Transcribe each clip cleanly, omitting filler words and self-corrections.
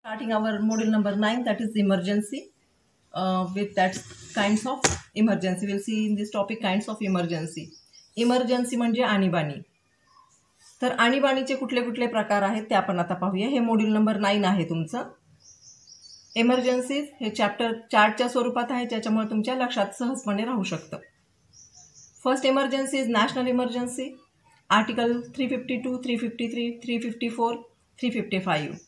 Starting our module number 9, that is emergency. With that kinds of emergency, we'll see in this topic kinds of emergency. Emergency म्हणजे आणीबाणी. तर आणीबाणीचे कुठले कुठले प्रकार आहेत ते आपण आता पाहूया. हे मॉड्यूल नंबर 9 आहे तुमचं. एमर्जन्सीज हे चॅप्टर चार्टच्या स्वरूपात आहे, ज्याच्यामुळे तुमच्या लक्षात सहजपणे राहू शकतं. First emergency is national emergency. Article 352, 353, 354, 355.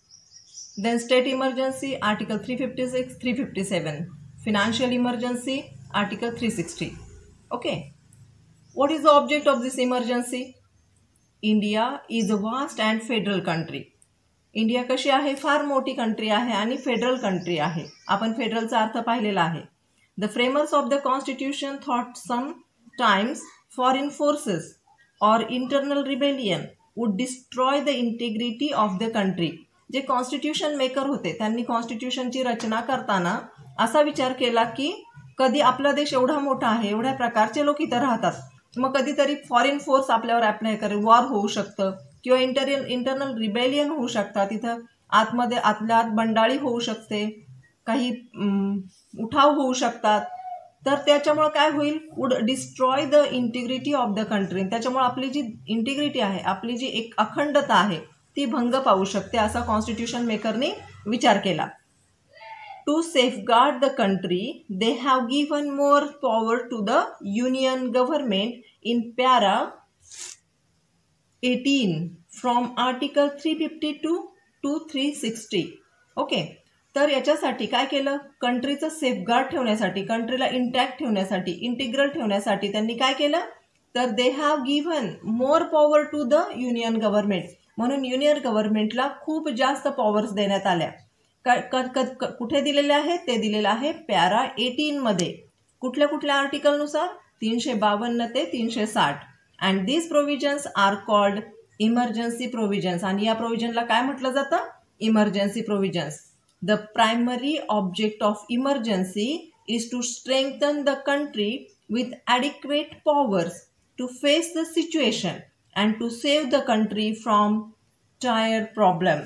Then state emergency, Article 356, 357. Financial emergency, Article 360. Okay. What is the object of this emergency? India is a vast and federal country. India कशी आहे? फार मोठी कंट्री आहे आणि फेडरल कंट्री आहे. आपण फेडरलचा अर्थ पाहिलेला आहे. The framers of the constitution thought sometimes foreign forces or internal rebellion would destroy the integrity of the country. जे कॉन्स्टिट्यूशन मेकर होते त्यांनी कॉन्स्टिट्यूशनची रचना करताना असा विचार केला की कधी आपला देश एवढा मोठा आहे, एवढ्या प्रकारचे लोक इथं राहतात, मग कधीतरी फॉरेन फोर्स आपल्यावर अप्लाय करेल, वॉर होऊ शकतं किंवा इंटरनल रिबेलियन होऊ शकतात, इथं आतमध्ये आतल्या आत बंडाळी होऊ शकते, काही उठाव होऊ शकतात. तर त्याच्यामुळे काय होईल? Would destroy the integrity of the country. त्याच्यामुळे आपली जी इंटिग्रिटी आहे, आपली जी एक अखंडता आहे ती भंग पावू शकते, असा कॉन्स्टिट्यूशन मेकरने विचार केला. To safeguard the country they have given more power to the union government in para 18 from article 352 to 360. Okay. तर याच्यासाठी काय केलं? कंट्रीचं सेफगार्ड ठेवण्यासाठी, कंट्रीला इंटॅक्ट ठेवण्यासाठी, इंटिग्रल ठेवण्यासाठी त्यांनी काय केलं? तर they have given more power to the union government. म्हणून युनियन गव्हर्नमेंटला खूप जास्त पॉवर्स देण्यात आल्या. कुठे दिलेले आहेत? ते दिलेलं आहे पॅरा 18 मध्ये. कुठल्या कुठल्या आर्टिकलनुसार? 352 ते 360. And these provisions are called emergency provisions. आणि या प्रोव्हिजनला काय म्हटलं जातं? Emergency provisions. The primary object of emergency is to strengthen the country with adequate powers to face the situation and to save the country from dire problem.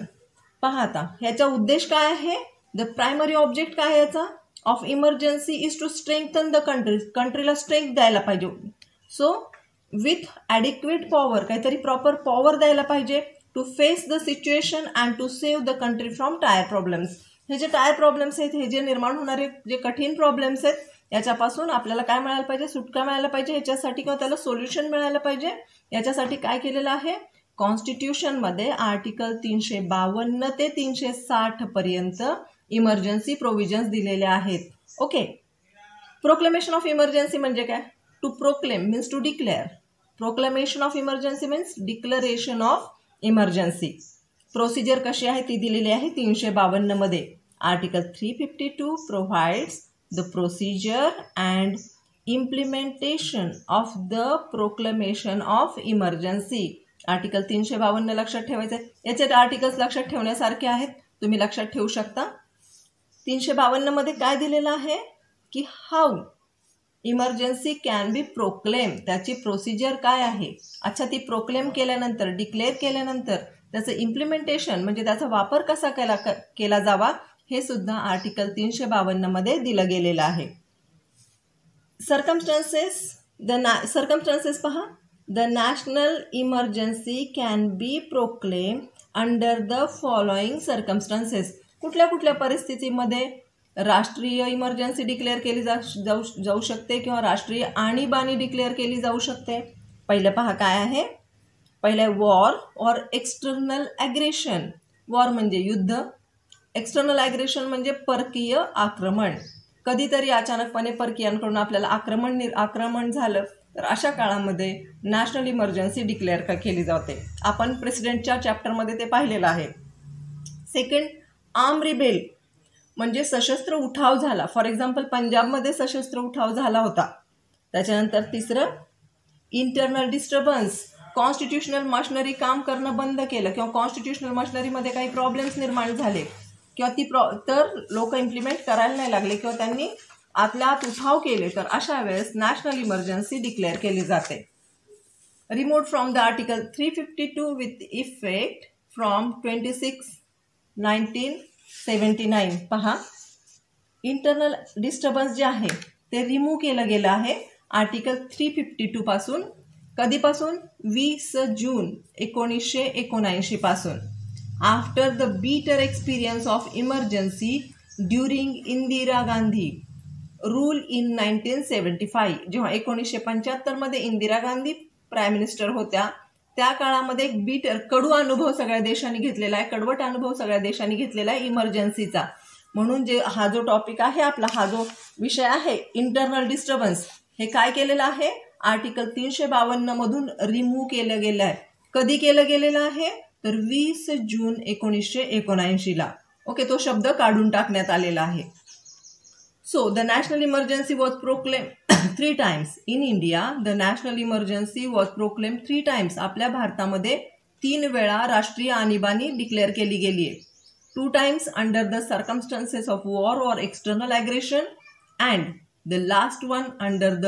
पाहता ह्याचा उद्देश काय आहे? द प्रायमरी ऑब्जेक्ट काय याचा of emergency is to strengthen the country. कंट्रीला strength द्यायला पाहिजे. सो विथ ॲडिक्वेट पॉवर, काहीतरी प्रॉपर पॉवर द्यायला पाहिजे to face the situation and to save the country from dire problems. हे जे टायर प्रॉब्लेम्स आहेत, हे जे निर्माण होणारे जे कठीण प्रॉब्लेम्स आहेत, याच्यापासून आपल्याला काय मिळायला पाहिजे? सुटका मिळायला पाहिजे. ह्याच्यासाठी किंवा त्याला सोल्युशन मिळायला पाहिजे. याच्यासाठी काय केलेलं आहे? कॉन्स्टिट्यूशनमध्ये आर्टिकल 352 ते 360 पर्यंत इमर्जन्सी प्रोव्हिजन्स दिलेले आहेत. ओके. प्रोक्लेमेशन ऑफ इमर्जन्सी म्हणजे काय? To proclaim means to declare. Proclamation of emergency means declaration of emergency. Procedure कशी आहे ती दिलेली आहे 352 मध्ये. Article 352 provides the procedure and implementation of the proclamation of emergency. Article 352 लक्षात ठेवायचं आहे. याचे आर्टिकल्स लक्षात ठेवण्यासारखे आहेत, तुम्ही लक्षात ठेवू शकता. 352 मध्ये काय दिलेलं आहे की how emergency can be proclaim. त्याची प्रोसिजर काय आहे? अच्छा, ती प्रोक्लेम केल्यानंतर, डिक्लेअर केल्यानंतर त्याचं इम्प्लिमेंटेशन म्हणजे त्याचा वापर कसा केला जावा हे सुद्धा आर्टिकल 352 मध्ये दिलं गेलेलं आहे. सर्कमस्टन्सेस पहा. The national emergency can be proclaimed under the following circumstances. कुठल्या कुठल्या परिस्थितीमध्ये राष्ट्रीय इमर्जन्सी डिक्लेअर केली जाऊ शकते किंवा राष्ट्रीय आणीबाणी डिक्लेअर केली जाऊ शकते. पहिलं पहा काय आहे? पहिलं war or external aggression. War म्हणजे युद्ध, एक्सटर्नल ॲग्रेशन म्हणजे परकीय आक्रमण. कधीतरी अचानकपणे परकीयांकडून आपल्याला आक्रमण झालं तर अशा काळामध्ये नॅशनल इमर्जन्सी डिक्लेअर केली जाते. आपण प्रेसिडेंटच्या चॅप्टरमध्ये ते पाहिलेलं आहे. सेकंड, आर्म रिबेल म्हणजे सशस्त्र उठाव झाला. फॉर एक्झाम्पल पंजाबमध्ये सशस्त्र उठाव झाला होता. त्याच्यानंतर तिसरं, इंटरनल डिस्टर्बन्स. कॉन्स्टिट्यूशनल मशिनरी काम करणं बंद केलं किंवा कॉन्स्टिट्यूशनल मशिनरीमध्ये काही प्रॉब्लेम्स निर्माण झाले किंवा तर लोक इम्प्लिमेंट करायला नाही लागले किंवा त्यांनी आतल्या आत उठाव केले, तर अशा वेळेस नॅशनल इमर्जन्सी डिक्लेअर केली जाते. Removed from the article 352 with effect from 26/19 79 पहा, इंटरनल डिस्टर्बन्स जे आहे ते रिमूव्ह केलं गेलं आहे आर्टिकल 352 पासून. कधीपासून? 20 जून 1979 पासून. आफ्टर द बिटर experience of emergency during Indira Gandhi rule in 1975, जेव्हा 1975 मध्ये इंदिरा गांधी प्राईम मिनिस्टर होत्या, त्या काळामध्ये एक बिटर कडू अनुभव सगळ्या देशांनी घेतलेला आहे, कडवट अनुभव सगळ्या देशांनी घेतलेला आहे इमर्जन्सीचा. म्हणून जे हा जो टॉपिक आहे आपला, हा जो विषय आहे इंटरनल डिस्टर्बन्स, हे काय केलेलं आहे? आर्टिकल 352 मधून रिमूव्ह केलं गेलं आहे. कधी केलं गेलेलं आहे? तर 20 जून 1979 ला. ओके, तो शब्द काढून टाकण्यात आलेला आहे. So the national emergency was proclaim 3 times in India. The national emergency was proclaim 3 times. आपल्या भारतामध्ये 3 वेळा राष्ट्रीय आणीबाणी डिक्लेअर केली गेली आहे. 2 times under the circumstances of war or external aggression and the last one under the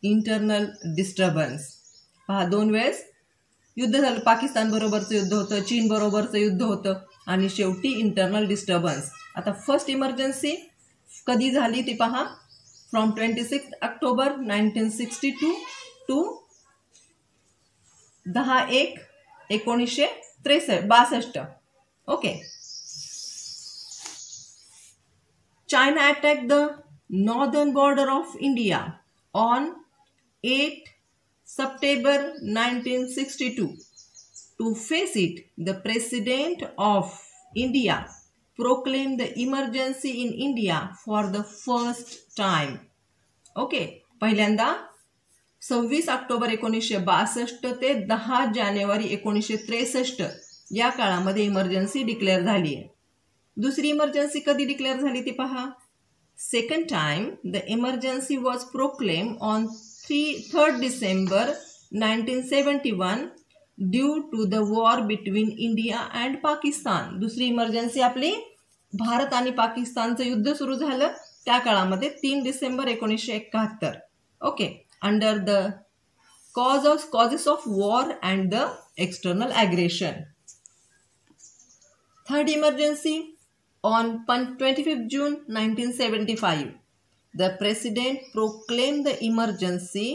internal disturbance. पहा, 2 वेळेस युद्ध झालं. पाकिस्तान बरोबरचं युद्ध होतं, चीन बरोबरचं युद्ध होतं आणि शेवटी इंटरनल डिस्टर्बन्स. आता फर्स्ट इमर्जन्सी कधी झाली ती पहा, from 26 October 1962 to 10/1/1962. Okay. China attacked the northern border of India on 8 September 1962. To face it, the President of India proclaimed the emergency in India for the first time. Okay, पहिल्यांदा 26 October 1962 ते 10 जानेवारी 1963 या काळामध्ये emergency declare झाली आहे. दुसरी emergency कधी declare झाली ती पहा. Second time the emergency was proclaim on 3rd December 1971 due to the war between India and Pakistan. दुसरी इमर्जन्सी आपली भारत आणि पाकिस्तानचं युद्ध सुरू झालं त्या काळामध्ये 3 December 1971. Okay, under the causes of war and the external aggression. Third emergency on 25 June 1975, the President proclaimed the emergency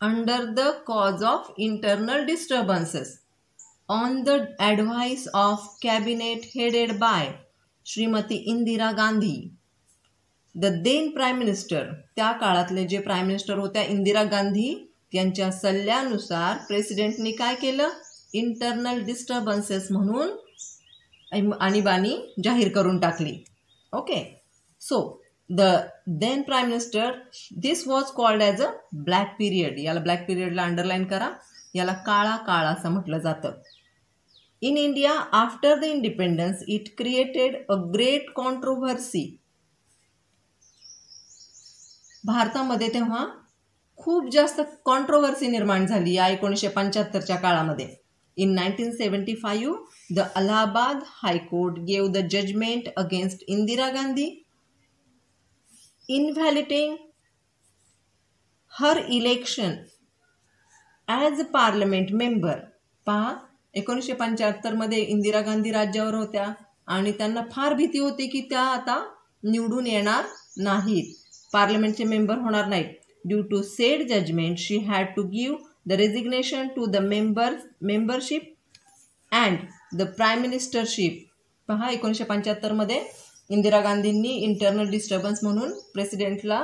under the cause of internal disturbances on the advice of cabinet headed by Srimati Indira Gandhi. The then Prime Minister, त्या काळातले जे prime minister होत्या इंदिरा गांधी, यांच्या सल्ल्यानुसार प्रेसिडेंटनी काय केलं? Internal disturbances म्हणून आणीबाणी जाहीर करून टाकली. Okay, so the then prime minister, this was called as a black period. याला ब्लॅक पिरियडला अंडरलाईन करा, याला काळा काळ असं म्हटलं जातं. In India after the independence it created a great controversy. भारतामध्ये तेव्हा खूप जास्त कॉन्ट्रोव्हर्सी निर्माण झाली या 1975च्या काळामध्ये. In 1975, the Allahabad High Court gave the judgment against Indira Gandhi, invalidating her election as a parliament member. पहा, 1975 मध्ये इंदिरा गांधी राज्यावर होत्या आणि त्यांना फार भीती होती की त्या आता निवडून येणार नाहीत, पार्लमेंटचे मेंबर होणार नाहीत. Due to said judgement she had to give the resignation to the membership and the prime ministership. पहा, 1975 मध्ये इंदिरा गांधींनी इंटरनल डिस्टर्बन्स म्हणून प्रेसिडेंटला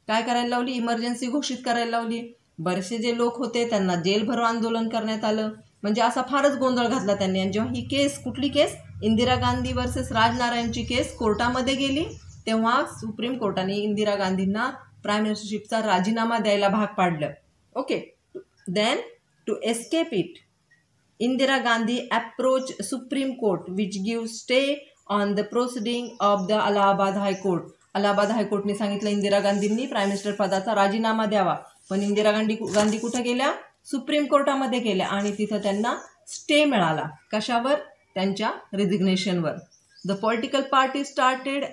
काय करायला लावली? इमर्जन्सी घोषित करायला लावली. बरेचसे जे लोक होते त्यांना जेलभरो आंदोलन करण्यात आलं. म्हणजे असा फारच गोंधळ घातला त्यांनी. आणि जेव्हा ही केस, कुठली केस? इंदिरा गांधी वर्सेस राजनारायणची केस कोर्टामध्ये गेली, तेव्हा सुप्रीम कोर्टाने इंदिरा गांधींना प्राईम मिनिस्टरशिपचा राजीनामा द्यायला भाग पाडलं. Okay. Then, to escape it, Indira Gandhi approached Supreme Court, which gives stay on the proceeding of the Allahabad High Court. Allahabad हायकोर्टने सांगितलं इंदिरा गांधींनी प्राईम मिनिस्टर पदाचा राजीनामा द्यावा. पण इंदिरा गांधी कुठे गेल्या? सुप्रीम कोर्टामध्ये गेल्या आणि तिथं त्यांना स्टे मिळाला. कशावर? त्यांच्या रेजिग्नेशनवर. The political party started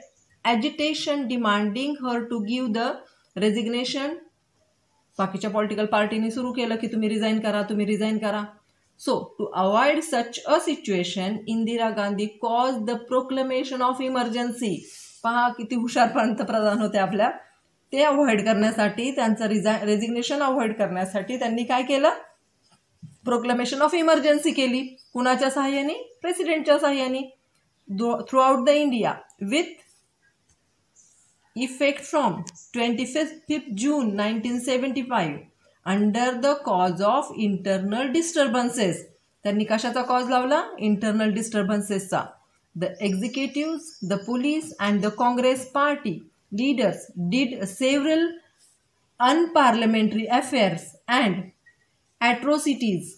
agitation demanding her to give the resignation. बाकीच्या पॉलिटिकल पार्टीने सुरू केलं की तुम्ही रिझाईन करा, तुम्ही रिझाईन करा. So, to avoid such a situation, Indira Gandhi caused the proclamation of emergency. पहा किती हुशार पंतप्रधान होते आपल्या. ते अवॉइड करण्यासाठी, त्यांचं रेजिग्नेशन अवॉइड करण्यासाठी त्यांनी काय केलं? प्रोक्लेमेशन ऑफ इमर्जन्सी केली. कुणाच्या सहाय्याने? प्रेसिडेंटच्या सहाय्याने. Throughout the India with effect from 25 June 1975 under the cause of internal disturbances. त्यांनी कशाचा कॉज लावला? इंटरनल डिस्टर्बन्सेसचा. The executive, the police and the Congress party leaders did several unparliamentary affairs and atrocities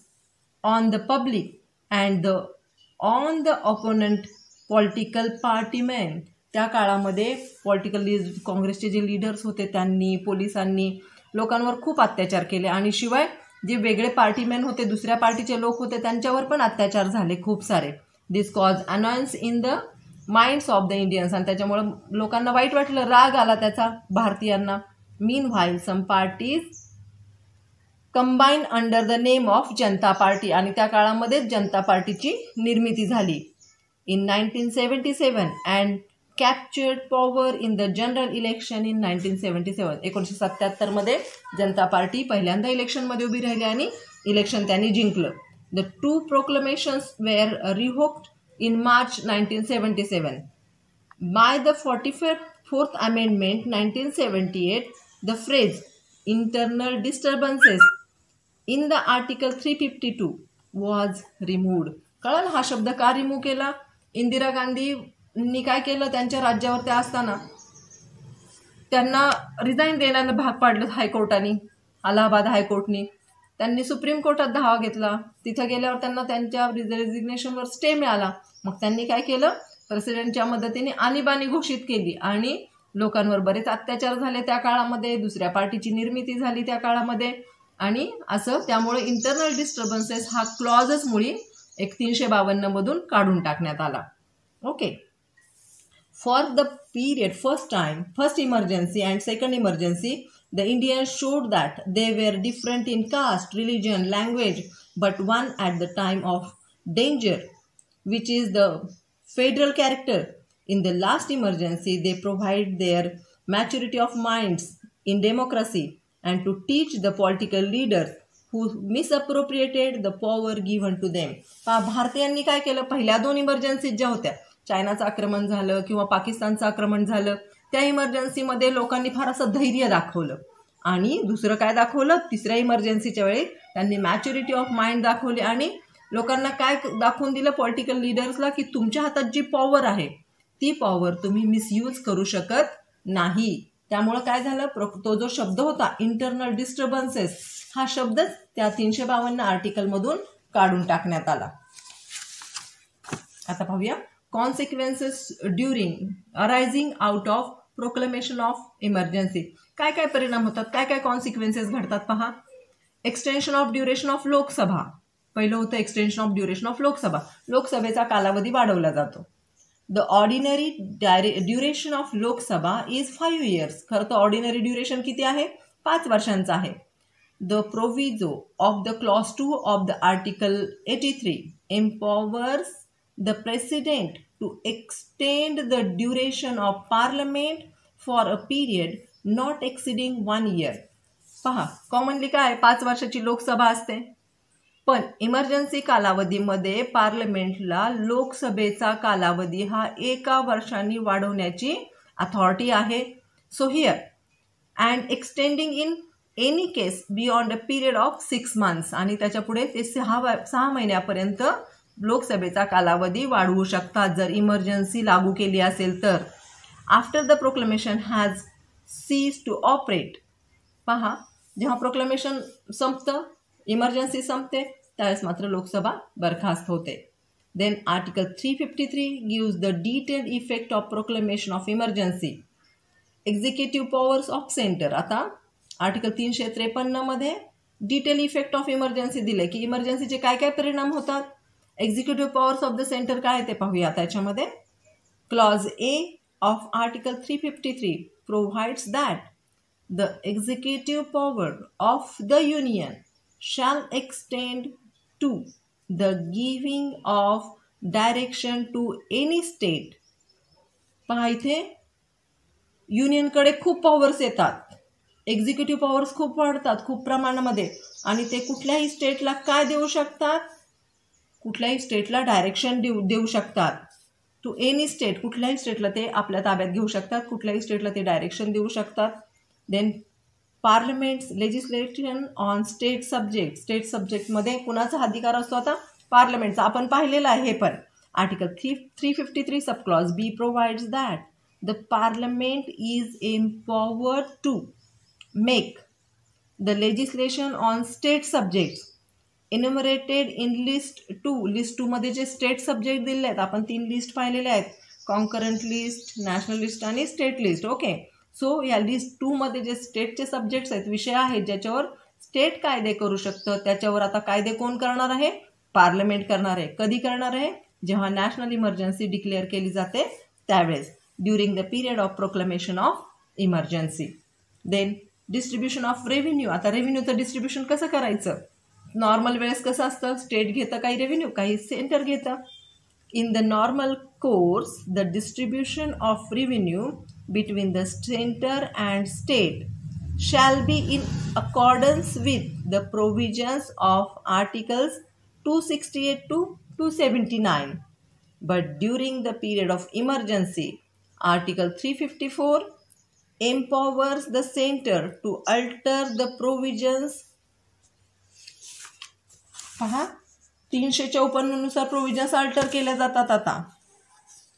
on the public and on the opponent political party men. त्या काळामध्ये काँग्रेसचे जे leaders होते त्यांनी, पोलिसांनी लोकांवर खूप अत्याचार केले आणि शिवाय जे वेगळे पार्टीमॅन होते, दुसऱ्या पार्टीचे लोक होते, त्यांच्यावर पण अत्याचार झाले खूप सारे. This cause annoyance in the minds of the Indians. आणि त्याच्यामुळे लोकांना वाईट वाटलं, राग आला त्याचा भारतीयांना. Meanwhile some parties combine under the name of Janata party. आणि त्या काळामध्ये जनता पार्टीची निर्मिती झाली. In 1977 and captured power in the general election in 1977. 1977 Janata party पहिल्यांदा इलेक्शनमध्ये उभी राहिली आणि इलेक्शन त्यांनी जिंकलं. The two proclamations were revoked in March 1977. By the 44th amendment 1978 the phrase internal disturbances in the article 352 was removed. कळलं हा शब्द का रिमूव्ह केला? इंदिरा गांधींनी काय केलं? त्यांच्या राज्यावर त्या असताना त्यांना रिझाईन देण्याला भाग पाडलं हायकोर्टाने, अलाहाबाद हायकोर्टनी. त्यांनी सुप्रीम कोर्टात धावा घेतला. तिथं गेल्यावर त्यांना त्यांच्या रेजिग्नेशनवर स्टे मिळाला. मग त्यांनी काय केलं? प्रेसिडेंटच्या मदतीने आणीबाणी घोषित केली आणि लोकांवर बरेच अत्याचार झाले त्या काळामध्ये. दुसऱ्या पार्टीची निर्मिती झाली त्या काळामध्ये. आणि असं त्यामुळे इंटरनल डिस्टर्बन्सेस हा क्लॉजच मुळी 352 मधून काढून टाकण्यात आला. Okay. For the period first emergency and second emergency the Indians showed that they were different in caste, religion, language, but one at the time of danger which is the federal character. In the last emergency, they provide their maturity of minds in democracy and to teach the political leaders who misappropriated the power given to them. भारतीयांनी काय केलं? पहिल्या 2 emergencies ज्या होत्या, चायनाचं आक्रमण झालं किंवा पाकिस्तानचं आक्रमण झालं, त्या इमर्जन्सीमध्ये लोकांनी फार असं धैर्य दाखवलं. आणि दुसरं काय दाखवलं? तिसऱ्या इमर्जन्सीच्या वेळी त्यांनी मॅच्युरिटी ऑफ माइंड दाखवली आणि लोकांना काय दाखवून दिलं? पॉलिटिकल लीडर्सला की तुमच्या हातात जी पॉवर आहे ती पॉवर तुम्ही मिसयूज करू शकत नाही. त्यामुळं काय झालं? तो जो शब्द होता इंटरनल डिस्टर्बन्सेस हा शब्दच त्या 352 आर्टिकलमधून काढून टाकण्यात आला. आता पाहूया consequences during arising out of proclamation of emergency. काय काय परिणाम होतात? काय काय कॉन्सिक्वेन्सेस घडतात? पहा. Extension of duration of Lok Sabha. पहिलं होतं extension of duration of Lok Sabha. लोकसभेचा कालावधी वाढवला जातो. The ordinary duration of Lok Sabha is 5 years. खरं तर ऑर्डिनरी ड्युरेशन किती आहे? 5 वर्षांचं आहे. The proviso of the clause 2 of the article 83 empowers the president to extend the duration of parliament for a period not exceeding 1 year. पहा, commonly काय 5 वर्षाची लोकसभा असते. पण इमर्जन्सी कालावधीमध्ये पार्लमेंटला लोकसभेचा कालावधी हा 1 वर्षांनी वाढवण्याची अथॉरिटी आहे. So here and extending in any case beyond a period of 6 months. आणि त्याच्या पुढे ते 6 महिन्यापर्यंत लोकसभेचा कालावधी वाढवू शकतात जर इमर्जन्सी लागू केली असेल तर. After the proclamation has cease to operate. पहा, जेव्हा प्रोक्लेमेशन संपतं, इमर्जन्सी संपते, त्यावेळेस मात्र लोकसभा बरखास्त होते. Then article 353 gives the detailed effect of proclamation of emergency. Executive powers of centre. आता आर्टिकल 353 मध्ये डिटेल इफेक्ट ऑफ इमर्जन्सी दिले की इमर्जन्सीचे काय काय परिणाम होतात. Executive powers of the centre काय ते पाहूया. त्याच्यामध्ये clause A of article 353 provides that the executive power of the union shall extend to the giving of direction to any state. पहा इथे युनियनकडे खूप पॉवर्स येतात, एक्झिक्युटिव्ह पॉवर्स खूप वाढतात खूप प्रमाणामध्ये, आणि ते कुठल्याही स्टेटला काय देऊ शकतात, कुठल्याही स्टेटला डायरेक्शन देऊ शकतात. टू एनी स्टेट, कुठल्याही स्टेटला ते आपल्या ताब्यात घेऊ शकतात, कुठल्याही स्टेटला ते डायरेक्शन देऊ शकतात. Then parliament's legislation on state subject. State सब्जेक्टमध्ये कुणाचा अधिकार असतो आता, पार्लमेंटचा. आपण पाहिलेलं आहे हे पण. Article 353 sub clause B provides that the parliament is empowered to make the legislation on state subjects enumerated in list 2. List 2 मध्ये जे स्टेट सब्जेक्ट दिले आहेत, आपण 3 लिस्ट पाहिलेले आहेत, कॉन्करंट लिस्ट, नॅशनल लिस्ट आणि स्टेट लिस्ट. ओके, सो या list 2 मध्ये जे स्टेटचे सब्जेक्ट्स आहेत, विषय आहेत ज्याच्यावर स्टेट कायदे करू शकतं, त्याच्यावर आता कायदे कोण करणार आहे, पार्लमेंट करणार आहे. कधी करणार आहे, जेव्हा नॅशनल इमर्जन्सी डिक्लेअर केली जाते त्यावेळेस, during the period of proclamation of emergency. Then distribution of revenue. आता रेव्हेन्यूचं डिस्ट्रीब्युशन कसं करायचं, नॉर्मल वेळेस कसं असतं, स्टेट घेतं काही रेव्हेन्यू, काही सेंटर घेतं. In the normal course the distribution of revenue between the centre and state shall be in accordance with the provisions of articles 268 to 279. But during the period of emergency, Article 354 empowers the center to alter the provisions. पहा 354 नुसार provisions alter केल्या जातात आता.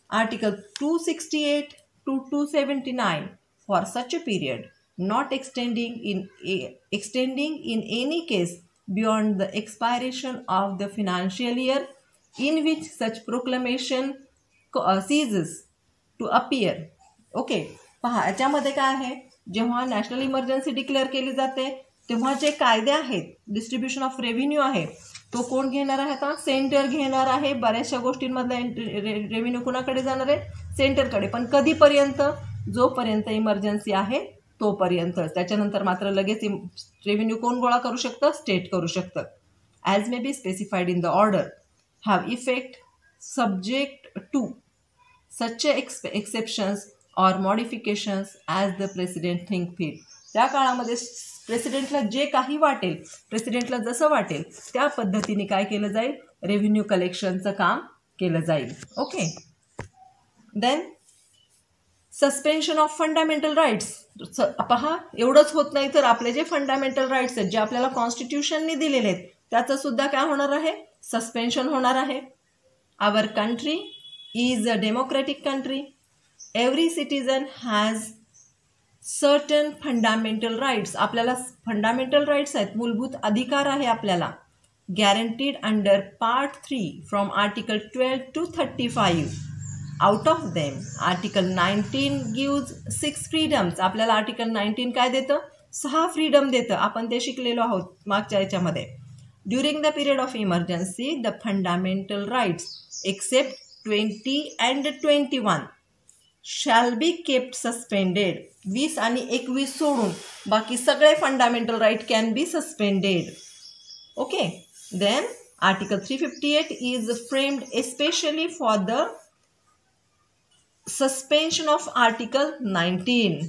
Article 268 to 279 for such a period, not extending in any case beyond the expiration of the financial year in which such proclamation ceases to appear. Okay, पहा याच्यामध्ये काय आहे, जेव्हा नॅशनल इमर्जन्सी डिक्लेअर केली जाते तेव्हा जे कायदे आहेत, डिस्ट्रीब्युशन ऑफ रेव्हेन्यू आहे, तो कोण घेणार आहे, आता सेंटर घेणार आहे. बऱ्याचशा गोष्टींमधला रेव्हेन्यू कोणाकडे जाणार आहे, सेंटरकडे. पण कधीपर्यंत, जोपर्यंत इमर्जन्सी आहे तोपर्यंत. त्याच्यानंतर मात्र लगेच रेव्हेन्यू कोण गोळा करू शकतं, स्टेट करू शकतं. As may be specified in the order have effect subject to such exceptions or modifications as the president think fit. त्या काळामध्ये प्रेसिडेंटला जे काही वाटेल, प्रेसिडेंटला जसं वाटेल त्या पद्धतीने काय केलं जाईल, रेव्हेन्यू कलेक्शनचं काम केलं जाईल. Okay, then suspension of fundamental rights. पहा एवढंच होत नाही तर आपले जे फंडामेंटल राईट्स आहेत, जे आपल्याला कॉन्स्टिट्यूशनने दिलेले आहेत, त्याचं सुद्धा काय होणार आहे, सस्पेन्शन होणार आहे. Our country is a democratic country. Every citizen has certain fundamental rights. आपल्याला फंडामेंटल राईट्स आहेत, मूलभूत अधिकार आहे आपल्याला, guaranteed under part 3 from article 12 to 35. Out of them article 19 gives 6 freedoms. आपल्याला आर्टिकल 19 काय देतं, 6 फ्रीडम देतं. आपण ते शिकलेलो आहोत मागच्या याच्यामध्ये. During the period of emergency the fundamental rights except 20 and 21 shall be kept suspended. 20 आणि 21 सोडून बाकी सगळे fundamental right can be suspended. Okay, then article 358 is framed especially for the suspension of article 19.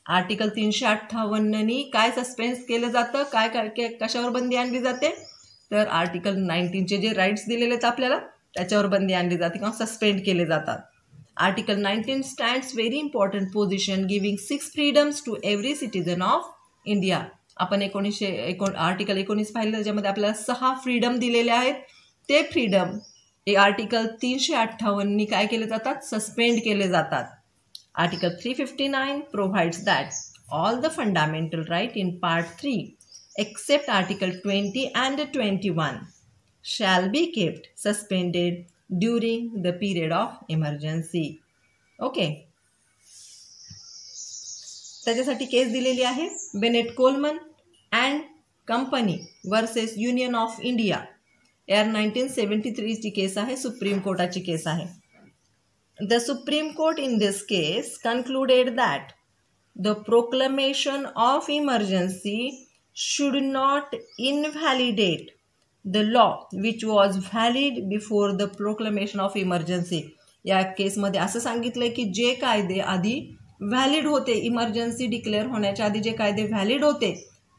Article 358नी काय suspense केलं जातं, काय काय कशावर बंदी आणली जाते, तर आर्टिकल 19चे जे राईट्स दिलेले आहेत आपल्याला त्याच्यावर बंदी आणली जाते किंवा सस्पेंड केले जातात. Article 19 stands very important position giving 6 freedoms to every citizen of India. आपण आर्टिकल 19 पाहिलं, त्याच्यामध्ये आपल्याला 6 फ्रीडम दिलेले आहेत. ते फ्रीडम आर्टिकल 358नी काय केले जातात, सस्पेंड केले जातात. Article 359 provides that all the fundamental right in part 3 except article 20 and 21 shall be kept suspended during the period of emergency. Okay, त्याच्यासाठी केस दिलेली आहे Bennett Coleman and company versus union of India. AIR 1973 ची case आहे, supreme कोर्टाची case आहे. The supreme court in this case concluded that the proclamation of emergency should not invalidate the law which was valid before the proclamation of emergency. या केसमध्ये असं सांगितलंय की जे कायदे आधी व्हॅलिड होते, इमर्जन्सी डिक्लेअर होण्याच्या आधी जे कायदे व्हॅलिड होते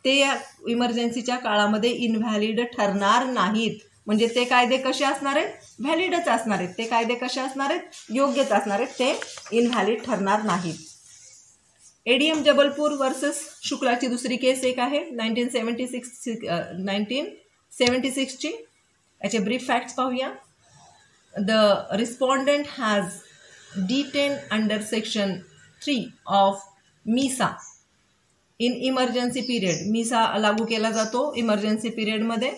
ते या इमर्जन्सीच्या काळामध्ये इनव्हॅलिड ठरणार नाहीत. म्हणजे ते कायदे कसे असणार आहेत? व्हॅलिडच असणार आहेत. ते कायदे कसे असणार आहेत? योग्यच असणार आहेत. ते इनव्हॅलिड ठरणार नाहीत. एडीएम जबलपूर वर्सेस शुक्लाची दुसरी केस एक आहे 1976ची. याचे ब्रीफ फॅक्ट्स पाहूया. The respondent has detain under section 3 of MISA in emergency period. MISA लागू केला जातो इमर्जन्सी पिरियडमध्ये.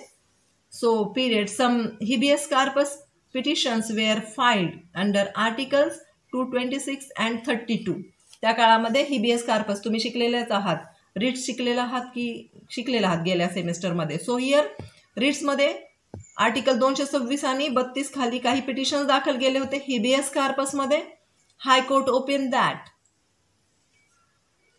So period some habeas corpus petitions were filed under articles 226 and 32. त्या काळामध्ये हिबियस कार्पस तुम्ही शिकलेलेच आहात, रिट्स शिकलेला आहात गेल्या सेमिस्टरमध्ये. सो हियर रिट्समध्ये आर्टिकल 226 आणि 32 खाली काही पिटिशन्स दाखल केले होते. हिबियस कार्पसमध्ये high court open that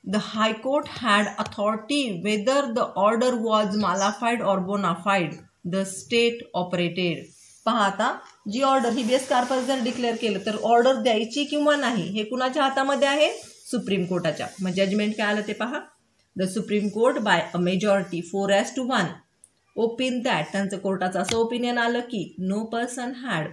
the High Court had authority whether the order was malified or bona fide the state operated. पहा आता जी ऑर्डर हिबियस कार्पस जर डिक्लेअर केलं तर ऑर्डर द्यायची किंवा नाही हे कुणाच्या हातामध्ये आहे? सुप्रीम कोर्टाच्या. मग जजमेंट काय आलं ते पहा. The supreme court by a majority 4:1 opine that. त्यांचं कोर्टाचं असं ओपिनियन आलं की no person had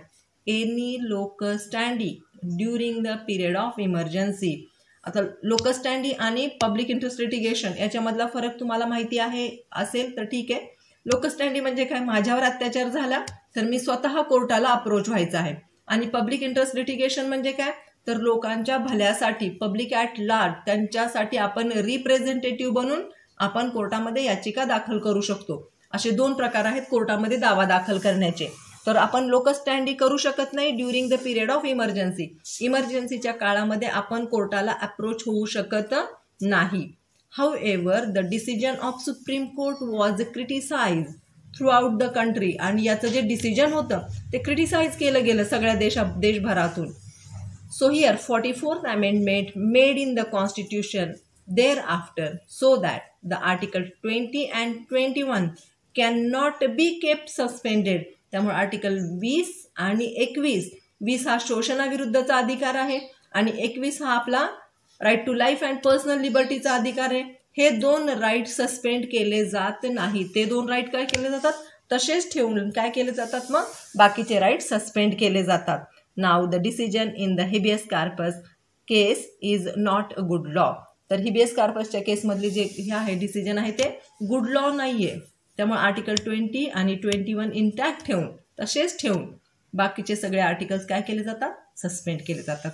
any locus standi during the period of emergency. आता लोकस स्टँडी आणि पब्लिक इंटरेस्ट लिटिगेशन याच्यामधला फरक तुम्हाला माहिती आहे असेल तर ठीक आहे. लोकस स्टँडी म्हणजे काय? माझ्यावर अत्याचार झाला तर मी स्वतः कोर्टाला अप्रोच व्हायचा आहे. आणि पब्लिक इंटरेस्ट लिटिगेशन म्हणजे काय? तर लोकांच्या भल्यासाठी, पब्लिक ॲट लार्ज त्यांच्यासाठी आपण रिप्रेझेंटेटिव्ह बनून आपण कोर्टामध्ये याचिका दाखल करू शकतो. असे 2 प्रकार आहेत कोर्टामध्ये दावा दाखल करण्याचे. तर आपण लोकस स्टँडी करू शकत नाही during the period of emergency. इमर्जन्सीच्या काळामध्ये आपण कोर्टाला अप्रोच होऊ शकत नाही. However the decision of supreme court was criticise throughout the country. आणि याचं जे डिसिजन होतं ते क्रिटिसाइज केलं गेलं सगळ्या देशभरातून. So here 44th amendment made in the constitution thereafter so that the article 20 and 21 can not be kept suspended. त्यामुळे आर्टिकल 20 आणि 21 हा शोषणाविरुद्धचा अधिकार आहे आणि 21 हा आपला right to life and personal लिबर्टीचा अधिकार आहे. हे 2 राईट सस्पेंड केले जात नाही. ते 2 राईट काय केले जातात? तसेच ठेवून काय केले जातात? मग बाकीचे राईट सस्पेंड केले जातात. Now the decision in the habeas corpus case is not a good law. तर हिबियस कार्पसच्या केसमधली जे हे आहे डिसिजन आहे ते गुड लॉ नाही आहे. त्यामुळे आर्टिकल 20 आणि 21 इंटॅक्ट ठेवून तसेच ठेवून बाकीचे सगळे आर्टिकल्स काय केले जातात? सस्पेंड केले जातात.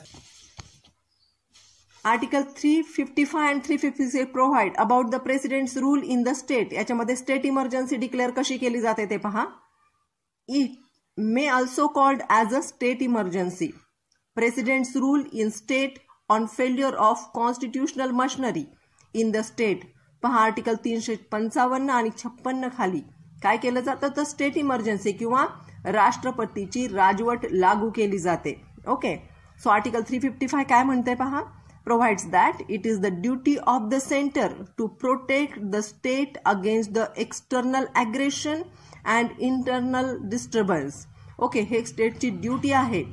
Article 355 and 356 provide about the president's rule in the state. याच्यामध्ये स्टेट इमर्जन्सी डिक्लेअर कशी केली जाते ते पहा. It may also called as a state emergency. Presidents rule in state on failure of constitutional machinery in the state. पहा article 355 आणि 56 खाली काय केलं जातं? तर स्टेट इमर्जन्सी किंवा राष्ट्रपतीची राजवट लागू केली जाते. ओके. सो आर्टिकल 355 काय म्हणते पहा. provides that it is the duty of the center to protect the state against the external aggression and internal disturbance. Okay, हे स्टेटची ड्युटी आहे,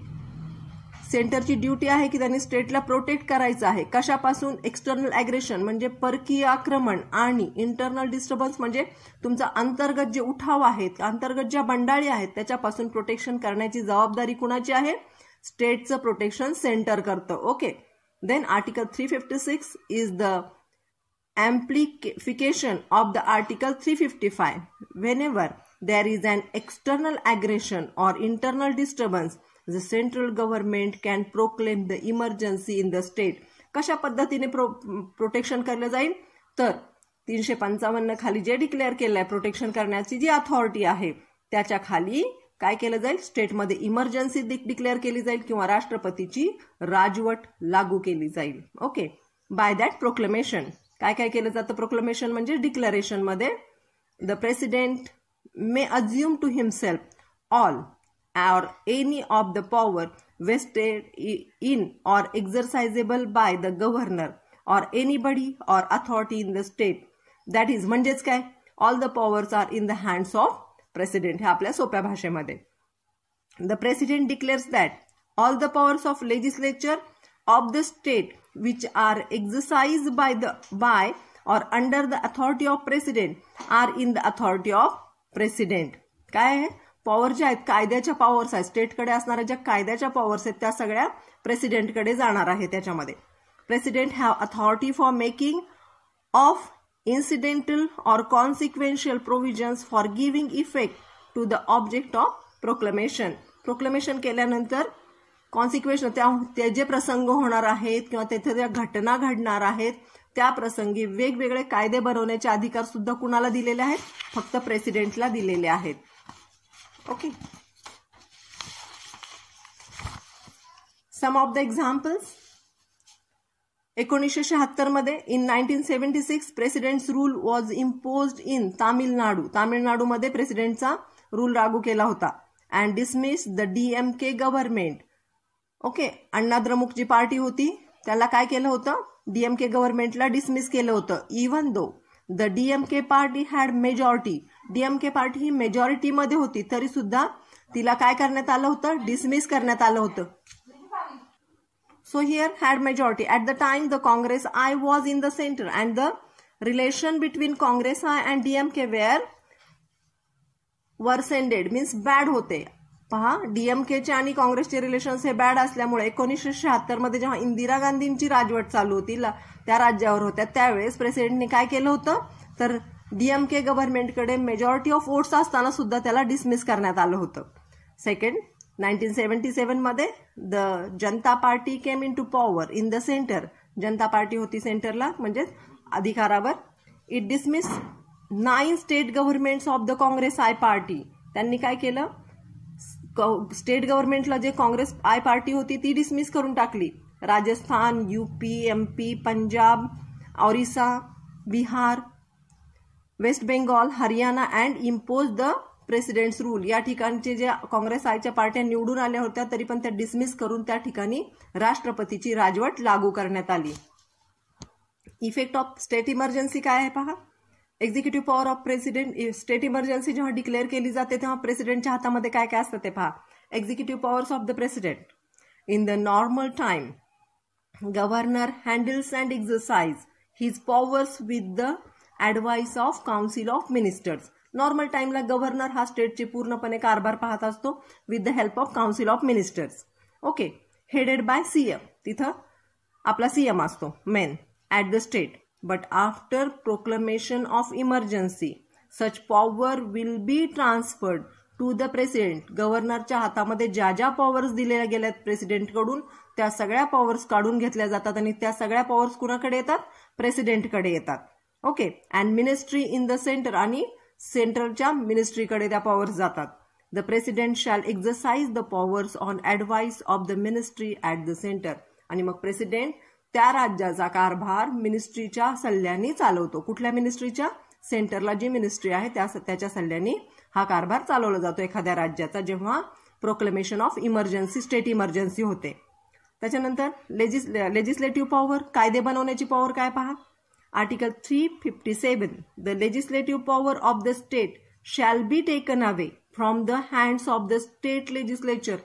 सेंटरची ड्युटी आहे की त्यांनी स्टेटला प्रोटेक्ट करायचं आहे. कशापासून? एक्सटर्नल ॲग्रेशन म्हणजे परकीय आक्रमण आणि इंटरनल डिस्टर्बन्स म्हणजे तुमचा अंतर्गत जे उठाव आहेत, अंतर्गत ज्या बंडाळी आहेत त्याच्यापासून प्रोटेक्शन करण्याची जबाबदारी कुणाची आहे? स्टेटचं प्रोटेक्शन सेंटर करतं. Okay. Then Article 356 is the amplification of the Article 355. Whenever there is an external aggression or internal disturbance, the central government can proclaim the emergency in the state. कशा पद्धतीने protection केलं जाईल? तर 355 खाली जे declare केलंय protection करण्याची जी authority आहे त्याच्या खाली काय केलं जाईल? स्टेटमध्ये इमर्जन्सी डिक्लेअर केली जाईल किंवा राष्ट्रपतीची राजवट लागू केली जाईल. ओके. बाय दॅट प्रोक्लेमेशन काय काय केलं जातं? प्रोक्लेमेशन म्हणजे डिक्लेरेशन मध्ये the president may assume to himself all or any of the power vested in or exercisable by the governor or anybody or authority in the state. That is म्हणजेच काय? All the powers are in the hands of president, हे आपल्या सोप्या भाषेमध्ये. The president declares that all the powers of legislature of the state which are exercise by or under the authority of president are in the authority of president. काय आहे, power ज्या आहेत, कायद्याच्या powers आहेत, स्टेटकडे असणाऱ्या ज्या कायद्याच्या पॉवर्स आहेत त्या सगळ्या प्रेसिडेंटकडे जाणार आहे. त्याच्यामध्ये president have authority for making of incidental or consequential provisions for giving effect to the object of proclamation. Proclamation केल्यानंतर कॉन्सिक्वेन्शन, ते जे प्रसंग होणार आहेत किंवा तेथे ज्या घटना घडणार आहेत त्या प्रसंगी वेगवेगळे कायदे बनवण्याचे अधिकार सुद्धा कुणाला दिलेले आहेत, फक्त प्रेसिडेंटला दिलेले आहेत. Okay. Some of the examples. 1976 मध्ये in 1976 president's rule was imposed in Tamil Nadu. तामिळनाडूमध्ये प्रेसिडेंटचा रूल लागू केला होता. And dismiss the DMK government. Okay. Anna DMK जी पार्टी होती त्याला काय केलं होतं, DMK गव्हर्नमेंटला डिसमिस केलं होतं. Even though the DMK party had majority. DMK party ही मेजॉरिटीमध्ये होती तरी सुद्धा तिला काय करण्यात आलं होतं, डिसमिस करण्यात आलं होतं. So here had majority. At the time the Congress I was in the center and the relation between Congress I and DMK were worsened, means bad होते. पहा, DMKचे आणि काँग्रेसचे रिलेशन्स हे बॅड असल्यामुळे 1976 मध्ये जेव्हा इंदिरा गांधींची राजवट चालू होती, त्या राज्यावर होत्या, त्यावेळेस प्रेसिडेंटने काय केलं होतं तर DMK गव्हर्नमेंटकडे मेजॉरिटी ऑफ वोट्स असताना सुद्धा त्याला डिसमिस करण्यात आलं होतं. सेकंड, 1977 मध्ये the Janata party came into power in the centre. Janata party होती सेंटरला, म्हणजे अधिकारावर. It dismiss 9 state governments of the Congress I party. त्यांनी काय केलं, स्टेट गव्हर्नमेंटला जे काँग्रेस आय पार्टी होती ती डिसमिस करून टाकली. Rajasthan, UP, MP, Punjab, Orissa, Bihar, West Bengal, Haryana and impose the president's rule. या ठिकाणचे जे काँग्रेस आयच्या पार्ट्या निवडून आल्या होत्या तरी पण त्या डिसमिस करून त्या ठिकाणी राष्ट्रपतीची राजवट लागू करण्यात आली. इफेक्ट ऑफ स्टेट इमर्जन्सी काय आहे पहा. Executive power of president. State emergency जेव्हा डिक्लेअर केली जाते तेव्हा प्रेसिडेंटच्या हातामध्ये काय काय असतं ते पहा. Executive powers of the president. In the normal time governor handles and exercise his powers with the advice of council of ministers. Normal टाइमला गव्हर्नर हा स्टेटची पूर्णपणे कारभार पाहत असतो with the help of council of ministers. Okay. Headed by CM. तिथं आपला CM असतो main at the state. But after proclamation of emergency such power will be transferred to the president. गव्हर्नरच्या हातामध्ये ज्या ज्या पॉवर्स दिलेल्या गेल्यात प्रेसिडेंटकडून त्या सगळ्या पॉवर्स काढून घेतल्या जातात आणि त्या सगळ्या पॉवर्स कुणाकडे येतात, प्रेसिडेंटकडे येतात. Okay. And ministry in the centre. आणि सेंट्रलच्या मिनिस्ट्रीकडे त्या पॉवर्स जातात. The president shall exercise the powers on advice of the ministry at the centre. आणि मग प्रेसिडेंट त्या राज्याचा कारभार मिनिस्ट्रीच्या सल्ल्याने चालवतो. कुठल्या मिनिस्ट्रीच्या, सेंटरला जी मिनिस्ट्री आहे त्याच्या सल्ल्याने हा कारभार चालवला जातो एखाद्या राज्याचा, जेव्हा proclamation of emergency, state emergency होते. त्याच्यानंतर लेजिस्लेटिव्ह पॉवर, कायदे बनवण्याची पॉवर काय पहा. Article 357. The legislative power of the state shall be taken away from the hands of the state legislature.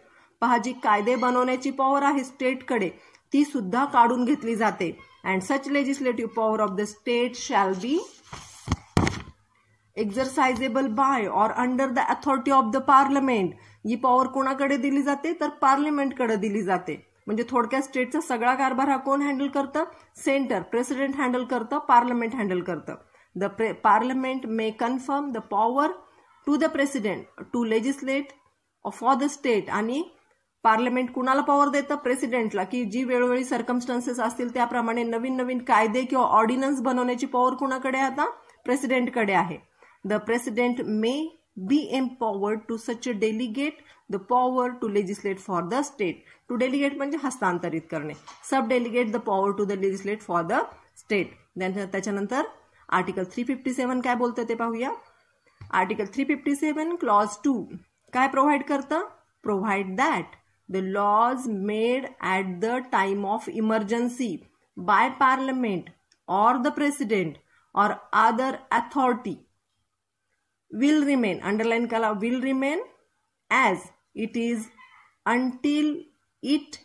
पहा, जी कायदे बनवण्याची पॉवर आहे स्टेटकडे ती सुद्धा काढून घेतली जाते. And such legislative power of the state shall be exercisable by or under the authority of the parliament. ही पॉवर कोणाकडे दिली जाते तर पार्लमेंटकडे दिली जाते. म्हणजे थोडक्यात स्टेटचा सगळा कारभार हा कोण हँडल करतं, सेंटर. प्रेसिडेंट हँडल करतं, पार्लमेंट हँडल करतं. The parliament may confirm the power to the president to legislate for the state. आणि पार्लमेंट कुणाला पॉवर देतं, प्रेसिडेंटला, की जी वेळोवेळी सर्कमस्टन्सेस असतील त्याप्रमाणे नवीन नवीन कायदे किंवा ऑर्डिनन्स बनवण्याची पॉवर कुणाकडे आहे आता, प्रेसिडेंटकडे आहे. The president may be empowered to such a delegate the power to legislate for the state. To delegate म्हणजे हस्तांतरित करणे. सब delegate the power to the legislate for the state. त्याच्यानंतर आर्टिकल 357 काय बोलतं ते पाहूया. आर्टिकल 357 क्लॉज 2 काय प्रोव्हाइड करतं, provide that the laws made at the time of emergency by parliament or the president or other authority will remain, underline करा, will remain as it is until it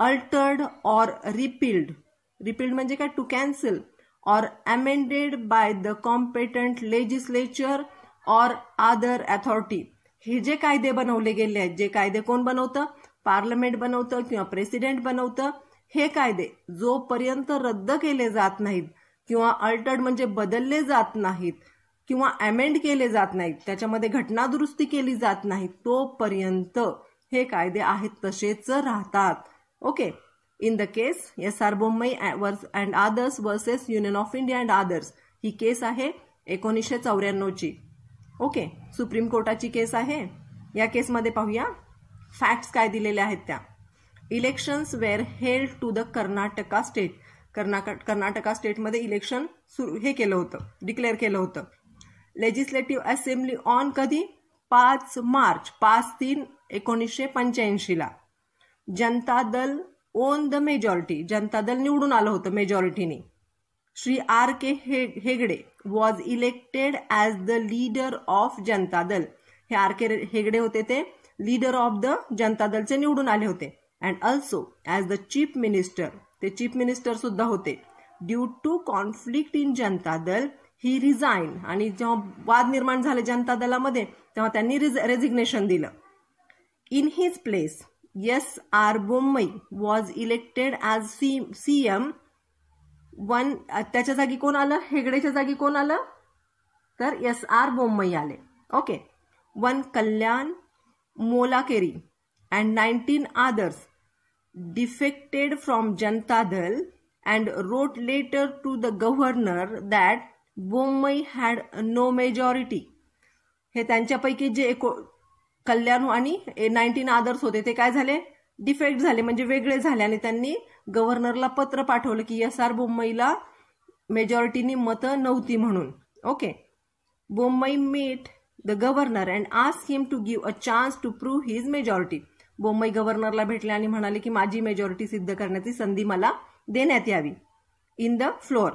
altered or repealed. Repealed म्हणजे काय, to cancel, or amended by the competent legislature or other authority. हे जे कायदे बनवले गेले आहेत, जे कायदे कोण बनवतं, पार्लमेंट बनवतं किंवा प्रेसिडेंट बनवतं, हे कायदे जोपर्यंत रद्द केले जात नाहीत किंवा अल्टर्ड म्हणजे बदलले जात नाहीत किंवा अमेंड केले जात नाहीत, त्याच्यामध्ये घटना दुरुस्ती केली जात नाही, तोपर्यंत हे कायदे आहेत तसेच राहतात. Okay. In the case S.R. Bommai and others versus Union of India and others, ही केस आहे 1994ची. ओके. सुप्रीम कोर्टाची केस आहे. या केसमध्ये पाहूया फॅक्ट्स काय दिलेले आहेत त्या. Elections were held to the Karnataka state. Karnataka स्टेटमध्ये इलेक्शन हे केलं होतं, डिक्लेअर केलं होतं. लेजिस्लेटिव्ह असेंब्ली ऑन कधी, 5 March 5/3/1985ला. Janata Dal on the majority, Janata Dal निवडून आलं होतं मेजॉरिटीने. Shri R.K. Hegde was elected as the leader of Janata Dal. हे R.K. हेगडे होते ते लीडर ऑफ द जनता दलचे निवडून आले होते. And also as the chief minister, ते चीफ मिनिस्टर सुद्धा होते. Due to conflict in Janata Dal he resign, आणि जेव्हा वाद निर्माण झाले जनता दलामध्ये तेव्हा त्यांनी रेझिग्नेशन दिलं. In his place S.R. Bommai was elected as CM. त्याच्या जागी कोण आलं, हेगडेच्या जागी कोण आलं, तर S.R. Bommai आले. Okay. 1 Kalyan Molakeri and 19 others defected from Janata Dal and wrote later to the governor that Bommai had no majority. हे त्यांच्यापैकी जे कल्याण आणि 19 आदर्स होते ते काय झाले, डिफेक्ट झाले, म्हणजे वेगळे झाले, आणि त्यांनी गव्हर्नरला पत्र पाठवलं की S.R. बोम्मईला मेजॉरिटीनी मतं नव्हती म्हणून. Okay. Bommai met the governor and ask him to give a chance to prove his majority. Bommai गव्हर्नरला भेटले आणि म्हणाले की माझी मेजॉरिटी सिद्ध करण्याची संधी मला देण्यात यावी. In the floor,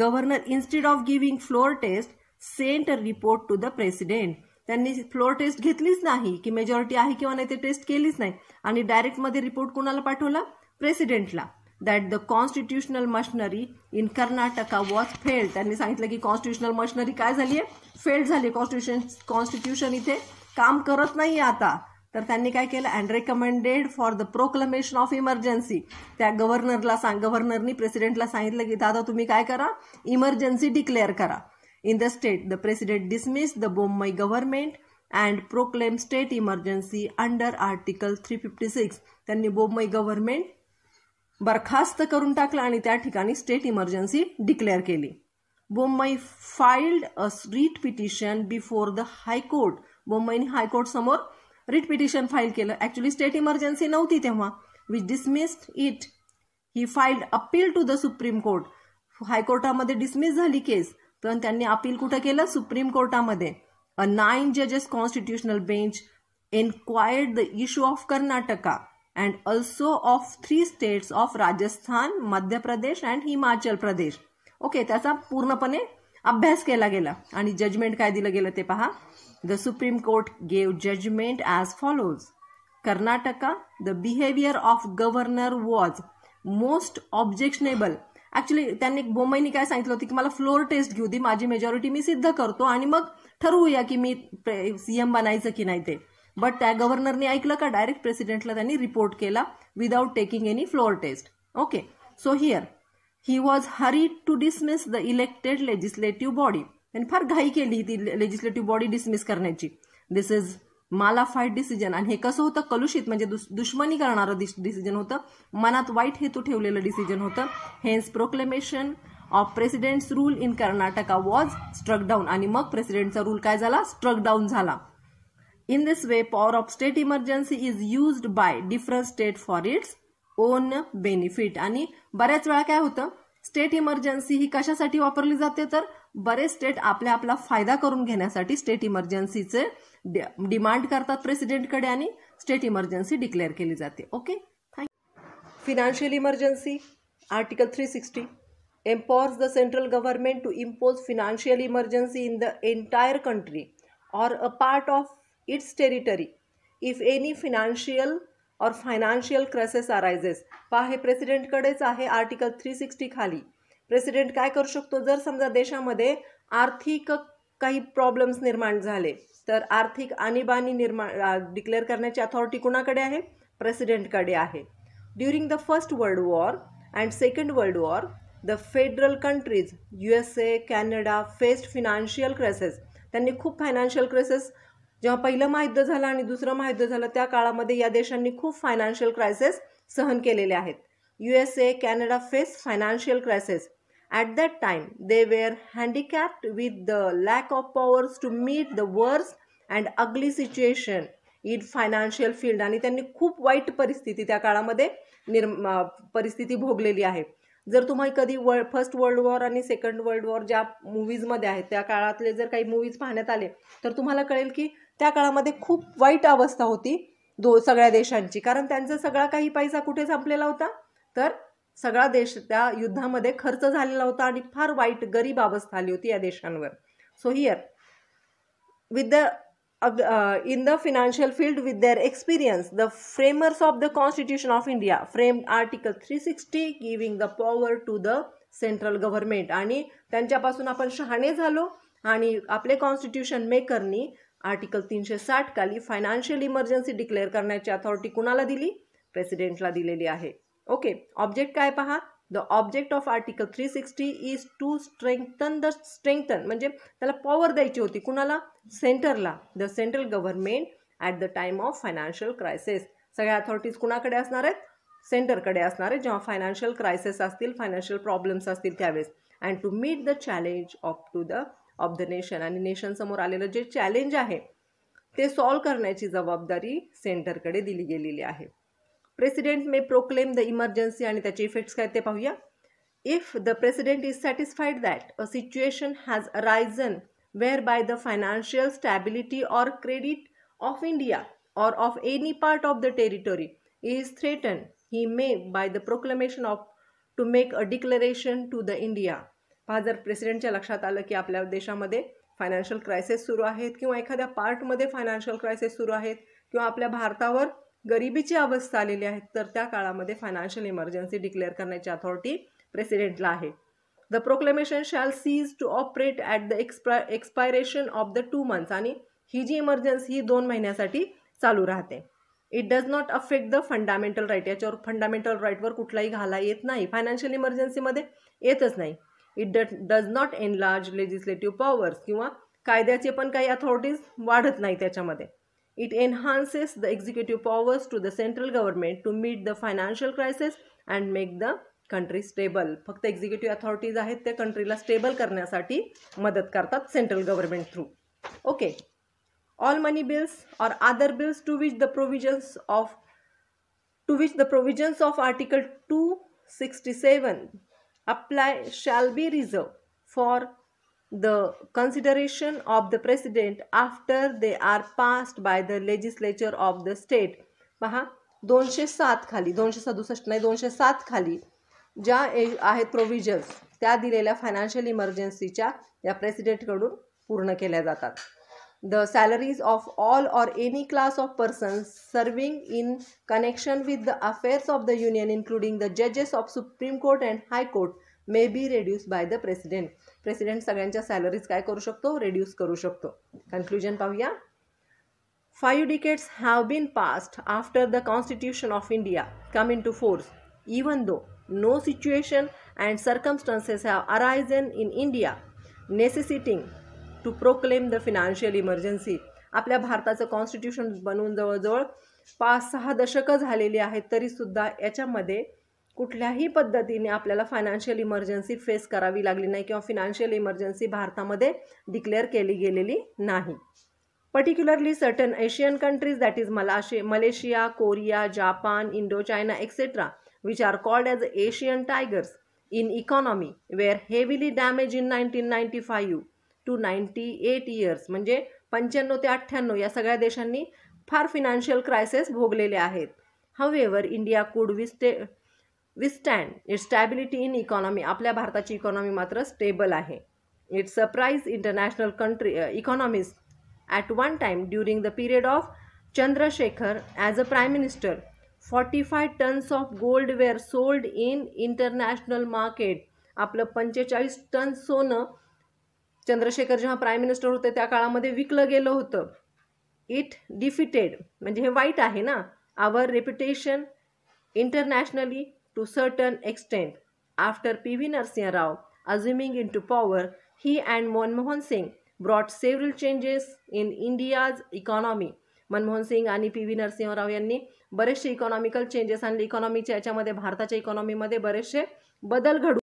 governor instead of giving floor test sent a report to the president. त्यांनी फ्लोअर टेस्ट घेतलीच नाही की मेजॉरिटी आहे किंवा नाही, ते टेस्ट केलीच नाही, आणि डायरेक्ट मध्ये रिपोर्ट कोणाला पाठवला, प्रेसिडेंटला. That the constitutional machinery in Karnataka was failed. त्यांनी सांगितलं की कॉन्स्टिट्युशनल मशिनरी काय झाली आहे, फेल्ड झाली. कॉन्स्टिट्यूशन इथे काम करत नाही आता. तर त्यांनी काय केलं, and recommended for the proclamation of emergency. त्या गव्हर्नरनी प्रेसिडेंटला सांगितलं की दादा तुम्ही काय करा, इमर्जन्सी डिक्लेअर करा. In the state, the president dismissed the Bommai government and proclaimed state emergency under Article 356. त्यांनी बोम्मई गव्हर्नमेंट बरखास्त करून टाकलं आणि त्या ठिकाणी स्टेट इमर्जन्सी डिक्लेअर केली. Bommai filed a writ petition before the high court. बोम्मईने हायकोर्ट समोर रिट पिटिशन फाईल केलं. ऍक्च्युली स्टेट इमर्जन्सी नव्हती तेव्हा, which dismissed it. He filed appeal to the supreme court. हायकोर्टामध्ये डिसमिस झाली केस, पण त्यांनी अपील कुठं केलं, सुप्रीम कोर्टामध्ये. A 9 judges constitutional bench inquired the issue of Karnataka and also of 3 states of Rajasthan, Madhya Pradesh and Himachal Pradesh. Okay. त्याचा पूर्णपणे अभ्यास केला गेला आणि जजमेंट काय दिलं गेलं ते पहा. The supreme court gave judgement as follows. Karnataka, the behaviour of governor was most objectionable. Actually त्यांनी बोम्मईनी काय सांगितलं होतं की मला फ्लोअर टेस्ट घेऊ दे, माझी मेजॉरिटी मी सिद्ध करतो आणि मग ठरवूया की मी सीएम बनायचं की नाही ते. बट त्या गव्हर्नरने ऐकलं का, डायरेक्ट प्रेसिडेंटला त्यांनी रिपोर्ट केला without taking any floor test. Okay. So here he was hurried to dismiss the elected legislative body. त्यांनी फार घाई केली ती लेजिस्लेटिव्ह बॉडी डिसमिस करण्याची. This is mala fide decision. आणि हे कसं होतं, कलुषित म्हणजे दुश्मनी करणारं डिसिजन होतं, मनात वाईट हेतू ठेवलेलं डिसिजन होतं. Hence proclamation of president's rule in Karnataka was struck down. आणि मग प्रेसिडेंटचा रूल काय झाला, स्ट्रक डाऊन झाला. In this way power of state emergency is used by different state for its own benefit. आणि बऱ्याच वेळा काय होतं, स्टेट इमर्जन्सी ही कशासाठी वापरली जाते, तर बरेच स्टेट आपला फायदा करून घेण्यासाठी स्टेट इमर्जन्सीचे डिमांड करतात प्रेसिडेंटकडे आणि स्टेट इमर्जन्सी डिक्लेअर केली जाते. Okay. Fine. Financial emergency, article 360. empowers the central government to impose financial emergency in the entire country or a part of its territory if any financial crisis arises. पहा हे प्रेसिडेंटकडेच आहे. Article 360 खाली president काय करू शकतो, जर समजा देशामध्ये आर्थिक काही प्रॉब्लेम्स निर्माण झाले तर आर्थिक आणीबाणी डिक्लेअर करण्याची अथॉरिटी कुणाकडे आहे, प्रेसिडेंटकडे आहे. During the first world war and second world war the federal countries USA, Canada faced financial crisis. त्यांनी खूप फायनान्शियल क्रायसिस, जेव्हा पहिलं महायुद्ध झालं आणि दुसरं महायुद्ध झालं त्या काळामध्ये या देशांनी खूप फायनान्शियल क्रायसिस सहन केलेले आहेत. USA, Canada faced financial crisis. At that time, they were handicapped with the lack of powers to meet the worst and ugly situation in financial field. आणि त्यांनी खूप वाईट परिस्थिती त्या काळामध्ये परिस्थिती भोगलेली आहे. जर तुम्ही कधी फर्स्ट वर्ल्ड वॉर आणि सेकंड वर्ल्ड वॉर ज्या मूवीजमध्ये आहेत त्या काळातले जर काही मूवीज पाहण्यात आले तर तुम्हाला कळेल की त्या काळामध्ये खूप वाईट अवस्था होती सगळ्या देशांची. कारण त्यांचा सगळा काही पैसा कुठे संपलेला होता, तर सगळा देश त्या युद्धामध्ये खर्च झालेला होता आणि फार वाईट गरीब अवस्था आली होती या देशांवर. So here with the in the financial field with their experience, the framers of the Constitution of India framed Article 360 giving the power to the central government. आणि त्यांच्यापासून आपण शहाणे झालो आणि आपले कॉन्स्टिट्यूशन मेकरनी आर्टिकल 360 खाली फायनान्शियल इमर्जन्सी डिक्लेअर करण्याची authority कुणाला दिली, प्रेसिडेंटला दिलेली आहे. ओके, ऑब्जेक्ट काय पहा, the object of article 360 is to strengthen म्हणजे त्याला पॉवर द्यायची होती कुणाला, सेंटरला, the central government at the time of financial crisis. सगळ्या अथॉरिटीज कुणाकडे असणार आहेत, सेंटरकडे असणार आहेत जेव्हा फायनान्शियल क्रायसिस असतील, फायनान्शियल प्रॉब्लेम्स असतील त्यावेळेस. And to meet the challenge of the nation. आणि नेशनसमोर आलेलं जे चॅलेंज आहे ते सॉल्व करण्याची जबाबदारी सेंटरकडे दिली गेलेली आहे. President may proclaim the emergency आणि त्याचे इफेक्ट्स काय ते पाहूया. If the president is satisfied that a situation has arisen whereby the financial stability or credit of India or of any part of the territory is threaten, he may by the proclamation of to make a declaration to the India. पहा, जर प्रेसिडेंटच्या लक्षात आलं की आपल्या देशामध्ये financial crisis सुरू आहेत किंवा एखाद्या पार्टमध्ये फायनान्शियल क्रायसिस सुरू आहेत किंवा आपल्या भारतावर गरिबीची अवस्था आलेली आहे, तर त्या काळामध्ये फायनान्शियल इमर्जन्सी डिक्लेअर करण्याची अथॉरिटी प्रेसिडेंटला आहे. The proclamation shall cease to operate at the expiration of the 2 months. आणि ही जी इमर्जन्सी ही 2 महिन्यासाठी चालू राहते. It does not affect the fundamental right. याच्यावर फंडामेंटल राईटवर कुठलाही घाला येत नाही, फायनान्शियल इमर्जन्सीमध्ये येतच नाही. It does not enlarge legislative powers किंवा कायद्याचे पण काही अथॉरिटीज वाढत नाही त्याच्यामध्ये. It enhances the executive powers to the central government to meet the financial crisis and make the country stable. फक्त एक्झिक्युटिव्ह अथॉरिटीज आहेत त्या कंट्रीला स्टेबल करण्यासाठी मदत करतात central government through. Okay, all money bills और other bills to which the provisions of article 267 apply shall be reserved for the consideration of the president after they are passed by the legislature of the state. पहा, 207 खाली, 267 नाही 207 खाली ज्या आहेत provisions त्या दिलेल्या financial इमर्जन्सीच्या या प्रेसिडेंटकडून पूर्ण केल्या जातात. The salaries of all or any class of persons serving in connection with the affairs of the union including the judges of Supreme Court and High Court may be reduced by the president. President सगळ्यांच्या salaries काय करू शकतो, reduce करू शकतो. Conclusion पाहूया. 5 decades have been passed after the Constitution of India come into force, even though no situation and circumstances have arisen in India necessitating to proclaim the financial emergency. आपल्या भारताचं constitution बनवून जवळजवळ 5-6 दशकं झालेली आहेत, तरीसुद्धा याच्यामध्ये कुठल्याही पद्धतीने आपल्याला फायनान्शियल इमर्जन्सी फेस करावी लागली नाही किंवा फायनान्शियल इमर्जन्सी भारतामध्ये डिक्लेअर केली गेलेली नाही. Particularly certain Asian countries that is Malaysia, Korea, Japan, Indochina etcetera which are called as Asian tigers in economy were heavily damage in 1995 to 98 years. म्हणजे 95 ते 98 या सगळ्या देशांनी फार फायनान्शियल क्रायसिस भोगलेले आहेत. However, India could विस्टँड it stability in economy. आपल्या भारताची इकॉनॉमी मात्र स्टेबल आहे. It surprise international economies at one time during the period of Chandrashekhar as a prime minister. 45 tons of gold were sold in international market. आपलं 45 ton सोनं चंद्रशेखर जेव्हा prime minister होते त्या काळामध्ये विकलं गेलं होतं. इट डिफिटेड म्हणजे हे वाईट आहे ना. आवर reputation internationally to certain extent. After P.V. Narasimha Rao assuming into power, he and Manmohan Singh brought several changes in India's economy. Manmohan Singh आणि P.V. नरसिंह राव यांनी बरेचसे इकॉनॉमिकल चेंजेस आणले. इकॉनॉमीच्या याच्यामध्ये भारताच्या इकॉनॉमीमध्ये बरेचसे बदल घडू